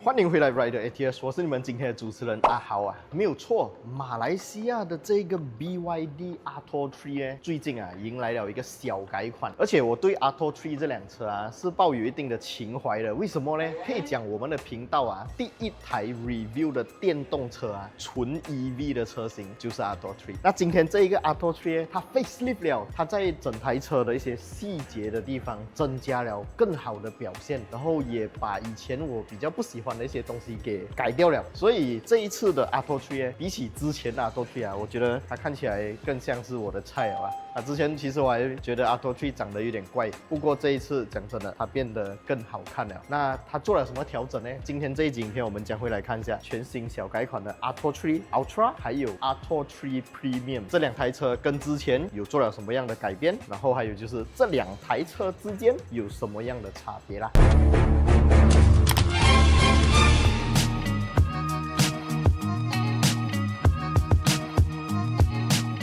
欢迎回来 Rider ATS， 我是你们今天的主持人阿豪啊。没有错，马来西亚的这个 BYD Atto 3呢，最近迎来了一个小改款，而且我对 Atto 3这辆车是抱有一定的情怀的。为什么呢？可以讲我们的频道第一台 review 的电动车纯 EV 的车型就是 Atto 3。那今天这一个 Atto 3呢，它 facelift 了，它在整台车的一些细节的地方增加了更好的表现，然后也把以前我比较不喜欢的一些东西给改掉了。所以这一次的 Atto 3比起之前的 Atto 3我觉得它看起来更像是我的菜了之前其实我还觉得 Atto 3长得有点怪，不过这一次讲真的，它变得更好看了。那它做了什么调整呢？今天这一集影片我们将会来看一下全新小改款的 Atto 3 Ultra 还有 Atto 3 Premium 这两台车跟之前有做了什么样的改变，然后还有就是这两台车之间有什么样的差别啦。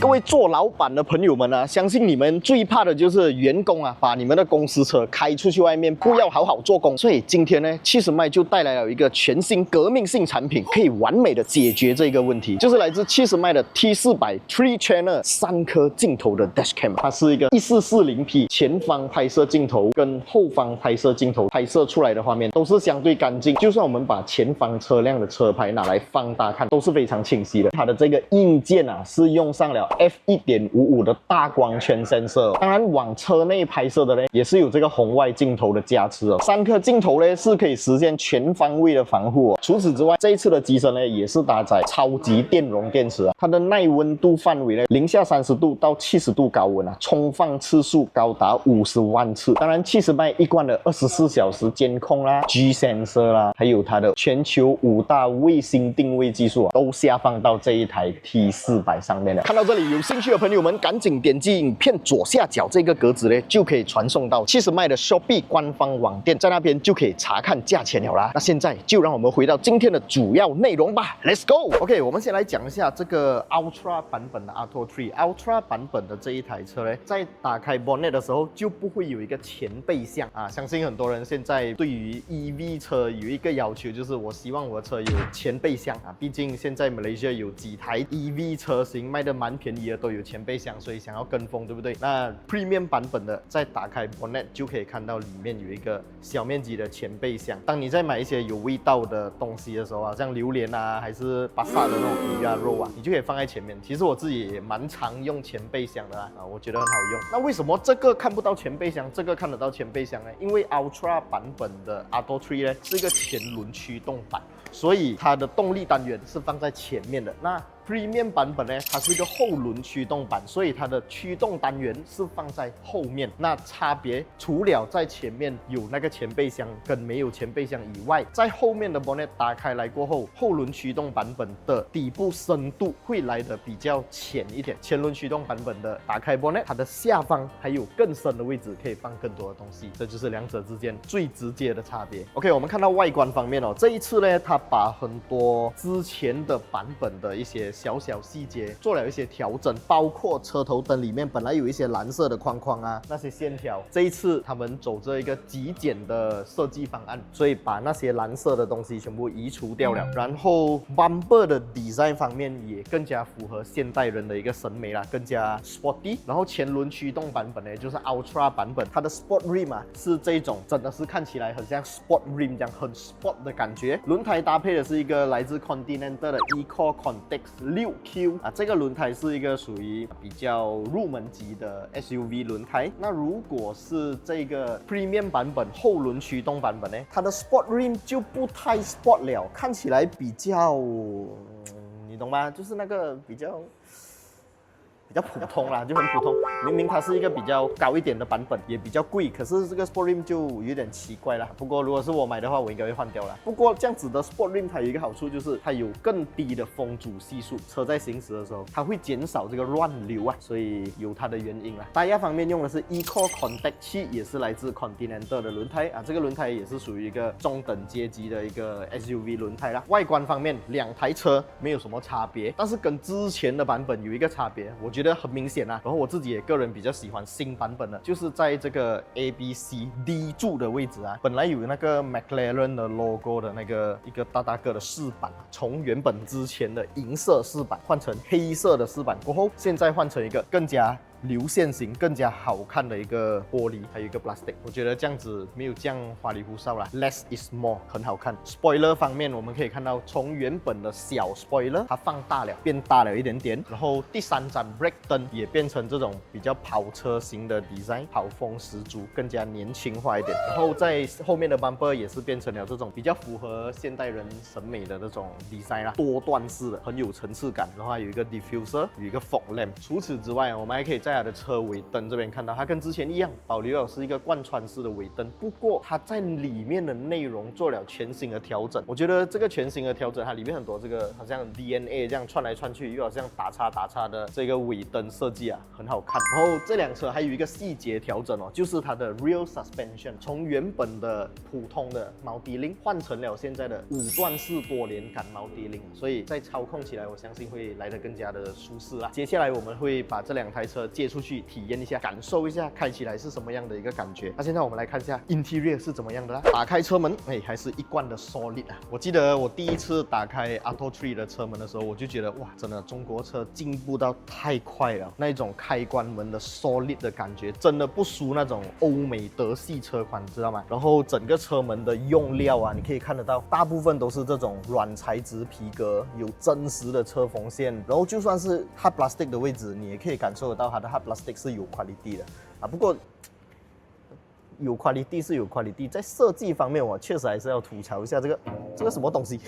各位做老板的朋友们相信你们最怕的就是员工把你们的公司车开出去外面，不要好好做工。所以今天呢，70迈就带来了一个全新革命性产品，可以完美的解决这个问题，就是来自70迈的 T400 3 Channel 3颗镜头的 Dashcam。它是一个1440p 前方拍摄镜头跟后方拍摄镜头，拍摄出来的画面都是相对干净，就算我们把前方车辆的车牌拿来放大看，都是非常清晰的。它的这个硬件是用上了f1.55 的大光圈 sensor， 当然往车内拍摄的呢，也是有这个红外镜头的加持3颗镜头呢是可以实现全方位的防护除此之外，这一次的机身呢也是搭载超级电容电池它的耐温度范围呢零下30度到70度高温充放次数高达50万次。当然70迈一贯的24小时监控啦、G sensor 啦，还有它的全球5大卫星定位技术都下放到这一台 T400 上面了。看到这里，有兴趣的朋友们赶紧点击影片左下角这个格子呢，就可以传送到70迈的 Shopee 官方网店，在那边就可以查看价钱了啦。那现在就让我们回到今天的主要内容吧 ，Let's go。OK， 我们先来讲一下这个 Ultra 版本的 Atto 3。Ultra 版本的这一台车呢，在打开 bonnet 的时候就不会有一个前备箱相信很多人现在对于 EV 车有一个要求，就是我希望我的车有前备箱毕竟现在 Malaysia 有几台 EV 车型卖的蛮便宜的，都有前备箱，所以想要跟风，对不对？那 Premium 版本的，在打开 bonnet 就可以看到里面有一个小面积的前备箱。当你在买一些有味道的东西的时候像榴莲还是巴萨的那种鱼肉你就可以放在前面。其实我自己也蛮常用前备箱的我觉得很好用。那为什么这个看不到前备箱，这个看得到前备箱呢？因为 Ultra 版本的 Atto 3呢是一个前轮驱动版，所以它的动力单元是放在前面的。那Premium 版本呢，它是一个后轮驱动版，所以它的驱动单元是放在后面。那差别除了在前面有那个前备箱跟没有前备箱以外，在后面的 bonnet 打开来过后，后轮驱动版本的底部深度会来的比较浅一点。前轮驱动版本的打开 bonnet， 它的下方还有更深的位置可以放更多的东西，这就是两者之间最直接的差别。OK， 我们看到外观方面这一次呢，它把很多之前的版本的一些小细节做了一些调整，包括车头灯里面本来有一些蓝色的框框那些线条，这一次他们走着一个极简的设计方案，所以把那些蓝色的东西全部移除掉了。然后 bumper 的 design 方面也更加符合现代人的一个审美更加 sporty。然后前轮驱动版本呢，就是 Ultra 版本，它的 Sport Rim 是这种真的是看起来很像 Sport Rim 这样很 sport 的感觉。轮胎搭配的是一个来自 Continental 的 Eco Contex 6Q 这个轮胎是一个属于比较入门级的 SUV 轮胎。那如果是这个 Premium 版本后轮驱动版本呢，它的 Sport Rim 就不太 sport 了，看起来比较你懂吗？就是那个比较普通啦，就很普通。明明它是一个比较高一点的版本，也比较贵，可是这个 Sport Rim 就有点奇怪啦。不过如果是我买的话，我应该会换掉啦。不过这样子的 Sport Rim 它有一个好处，就是它有更低的风阻系数，车在行驶的时候它会减少这个乱流所以有它的原因啦。胎压方面用的是 Eco Contact 7，也是来自 Continental 的轮胎这个轮胎也是属于一个中等阶级的一个 SUV 轮胎啦。外观方面，两台车没有什么差别，但是跟之前的版本有一个差别，我觉觉得很明显啊。然后我自己也个人比较喜欢新版本的，就是在这个 ABCD 柱的位置啊，本来有那个 McLaren 的 logo 的那个一个大大个的饰板，从原本之前的银色饰板换成黑色的饰板过后，现在换成一个更加流线型、更加好看的一个玻璃，还有一个 plastic。我觉得这样子没有这样花里胡哨啦 ，less is more， 很好看。Spoiler 方面，我们可以看到从原本的小 spoiler 它放大了，变大了一点点。然后第三盏 brake 灯也变成这种比较跑车型的 design， 跑风十足，更加年轻化一点。然后在后面的 bumper 也是变成了这种比较符合现代人审美的这种 design 啦，多段式的，很有层次感。然后还有一个 diffuser， 有一个 fog lamp。除此之外，我们还可以在它的车尾灯这边看到，它跟之前一样，保留了是一个贯穿式的尾灯，不过它在里面的内容做了全新的调整。我觉得这个全新的调整，它里面很多这个好像 DNA 这样串来串去，又好像打叉的这个尾灯设计啊，很好看。然后这辆车还有一个细节调整哦，就是它的 rear suspension 从原本的普通的锚底令换成了现在的5段式多连杆锚底令，所以在操控起来，我相信会来得更加的舒适啦。接下来我们会把这两台车借出去体验一下，感受一下开起来是什么样的一个感觉。那现在我们来看一下 interior 是怎么样的啦。打开车门，还是一贯的 solid 啊。我记得我第一次打开 ATO3 的车门的时候，我就觉得哇，真的中国车进步到太快了，那种开关门的 solid 的感觉，真的不输那种欧美德系车款，你知道吗？然后整个车门的用料啊，你可以看得到，大部分都是这种软材质皮革，有真实的车缝线，然后就算是 hard plastic 的位置，你也可以感受得到它的 hard plastic 是有 quality 的啊。不过有 quality 是有 quality， 在设计方面我确实还是要吐槽一下这个什么东西。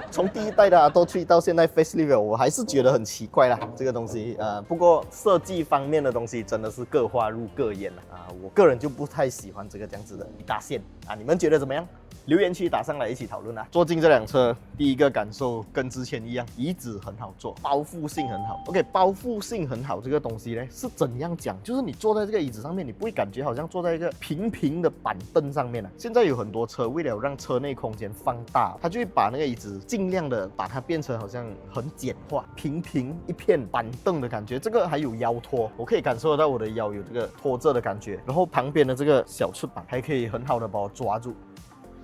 从第一代的 ATO3 到现在 facelift， 我还是觉得很奇怪啦，这个东西不过设计方面的东西真的是各花入各眼了啊。我个人就不太喜欢这样子的一大线啊，你们觉得怎么样？留言区打上来一起讨论啊！坐进这辆车，第一个感受跟之前一样，椅子很好坐，包覆性很好。OK， 包覆性很好这个东西呢是怎样讲？就是你坐在这个椅子上面，你不会感觉好像坐在一个平的板凳上面啊。现在有很多车为了让车内空间放大，它就会把那个椅子尽量的把它变成好像很简化，平一片板凳的感觉。这个还有腰托，我可以感受得到我的腰有这个托着的感觉，然后旁边的这个小翅膀还可以很好的把我抓住。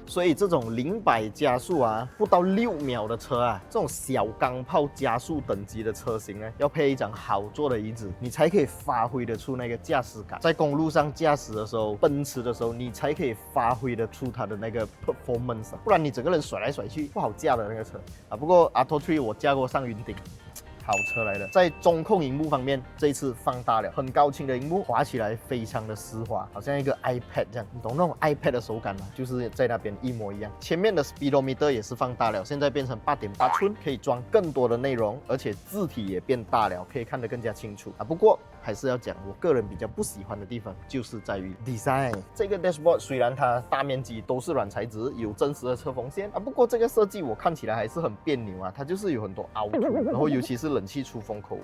所以这种0-100加速啊，不到6秒的车啊，这种小钢炮加速等级的车型呢，要配一张好坐的椅子，你才可以发挥得出那个驾驶感。在公路上驾驶的时候，奔驰的时候，你才可以发挥得出它的那个 performance，不然你整个人甩来甩去不好驾的那个车啊。不过 ATO3 我驾过上云顶。好车来的。在中控荧幕方面，这一次放大了，很高清的荧幕，滑起来非常的丝滑，好像一个 iPad 这样，你懂那种 iPad 的手感吗？就是在那边一模一样。前面的 speedometer 也是放大了，现在变成8.8寸，可以装更多的内容，而且字体也变大了，可以看得更加清楚啊。不过还是要讲，我个人比较不喜欢的地方就是在于 design。这个 dashboard 虽然它大面积都是软材质，有真实的车缝线啊，不过这个设计我看起来还是很别扭啊，它就是有很多凹凸，然后尤其是冷气出风口，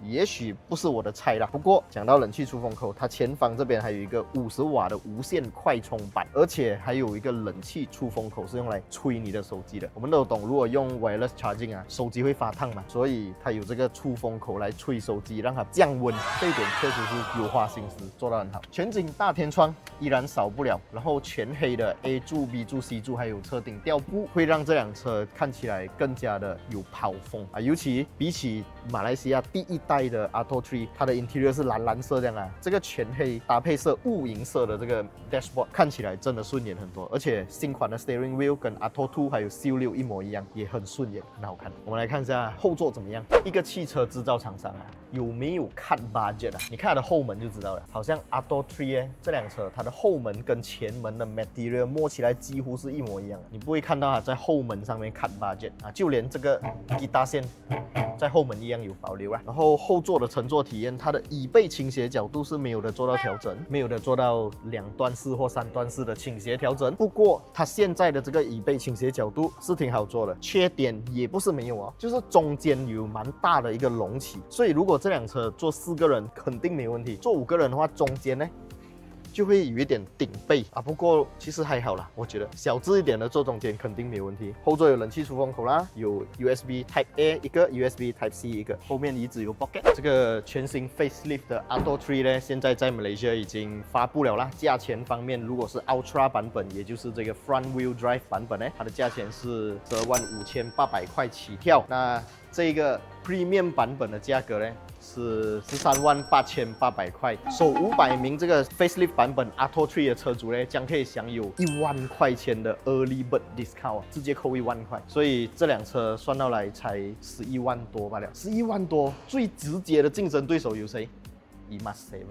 也许不是我的菜啦。不过讲到冷气出风口，它前方这边还有一个50瓦的无线快充板，而且还有一个冷气出风口是用来吹你的手机的。我们都懂，如果用 wireless charging 啊，手机会发烫嘛，所以它有这个出风口来吹手机，让它降温。这一点确实是有花心思，做得很好。全景大天窗依然少不了，然后全黑的 A 柱、B 柱、C 柱，还有车顶吊布，会让这辆车看起来更加的有跑风啊。尤其比起马来西亚第一代的 ATO3， 它的 interior 是蓝色这样啊，这个全黑搭配色雾银色的这个 dashboard 看起来真的顺眼很多。而且新款的 steering wheel 跟 ATO2 还有 C6 一模一样，也很顺眼，很好看。我们来看一下后座怎么样。一个汽车制造厂商啊，有没有看 budget 啊？你看它的后门就知道了，好像 ATO3 这辆车它的后门跟前门的 material 摸起来几乎是一模一样的，你不会看到它在后门上面看 budget 啊，就连这个吉他线在后门一样有保留啊。然后后座的乘坐体验，它的椅背倾斜角度是没有的做到调整，没有的做到2段式或3段式的倾斜调整。不过它现在的这个椅背倾斜角度是挺好做的，缺点也不是没有哦，就是中间有蛮大的一个隆起，所以如果这辆车坐4个人肯定没问题，坐5个人的话中间呢就会有一点顶背啊。不过其实还好啦，我觉得小只一点的坐中间肯定没有问题。后座有冷气出风口啦，有 USB Type A 一个 ，USB Type C 一个，后面椅子有 pocket。这个全新 facelift 的 Atto 3呢，现在在马来西亚已经发布了啦。价钱方面，如果是 Ultra 版本，也就是这个 Front Wheel Drive 版本呢，它的价钱是125800块起跳。那这个 Premium 版本的价格呢是138800块，首500名这个 Facelift 版本 Atto 3的车主呢，将可以享有1万块钱的 Early Bird Discount， 直接扣1万块。所以这辆车算到来才11万多罢了，11万多，最直接的竞争对手有谁？EMAS7。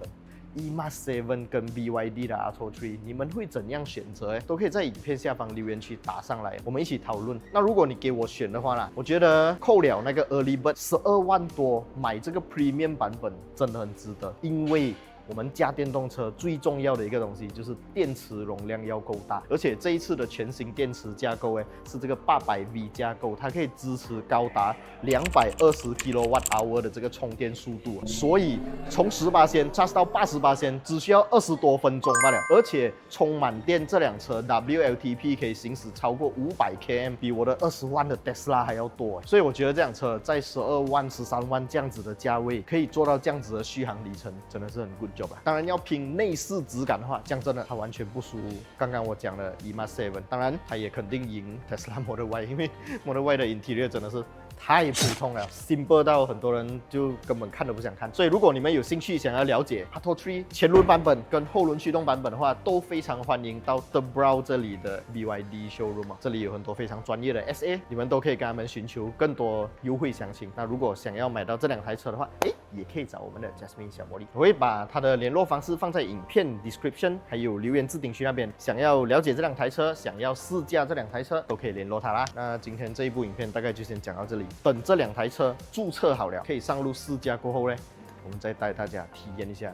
EMAS7 跟 BYD 的 Atto 3，你们会怎样选择？都可以在影片下方留言区打上来，我们一起讨论。那如果你给我选的话啦，我觉得扣了那个 Early Bird 12万多，买这个 Premium 版本真的很值得，因为我们驾电动车最重要的一个东西就是电池容量要够大，而且这一次的全新电池架构是这个 800V 架构，它可以支持高达220 kWh 的这个充电速度，所以从18% charge 到80% 只需要20多分钟罢了。而且充满电这辆车 WLTP 可以行驶超过500 km， 比我的20万的 Tesla 还要多，所以我觉得这辆车在12万、13万这样子的价位，可以做到这样子的续航里程，真的是很 good。当然要拼内饰质感的话，讲真的，它完全不输刚刚我讲的 EMAS7。当然，它也肯定赢 Tesla Model Y， 因为 Model Y 的 interior 真的是太普通了 ，simple 到很多人就根本看都不想看。所以如果你们有兴趣想要了解 Atto 3前轮版本跟后轮驱动版本的话，都非常欢迎到 The Brow 这里的 BYD showroom， 这里有很多非常专业的 SA， 你们都可以跟他们寻求更多优惠详情。那如果想要买到这两台车的话，也可以找我们的 Jasmine 小魔力，我会把他的联络方式放在影片 description， 还有留言置顶区那边。想要了解这两台车，想要试驾这两台车，都可以联络他啦。那今天这一部影片大概就先讲到这里，等这两台车注册好了，可以上路试驾过后呢，我们再带大家体验一下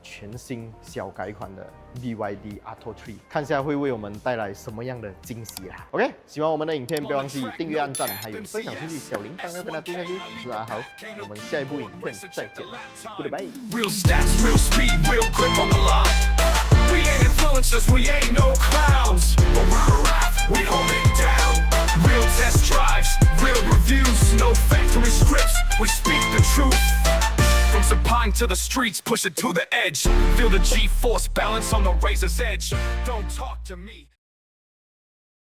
全新小改款的 BYD Atto 3，看一下会为我们带来什么样的惊喜啦。OK， 喜欢我们的影片，不要忘记订阅、按赞，还有分享出去，小铃铛要跟它丢下去。我是阿豪，我们下一部影片再见 ，Goodbye。Real stats, real speed, real grip on the line. We ain't influencers, we ain't no clowns, but we're a rap, we hold it down. Real test drives, real reviews, no factory scripts, we speak the truth. From Sapine to the streets, push it to the edge. Feel the G-force balance on the razor's edge. Don't talk to me.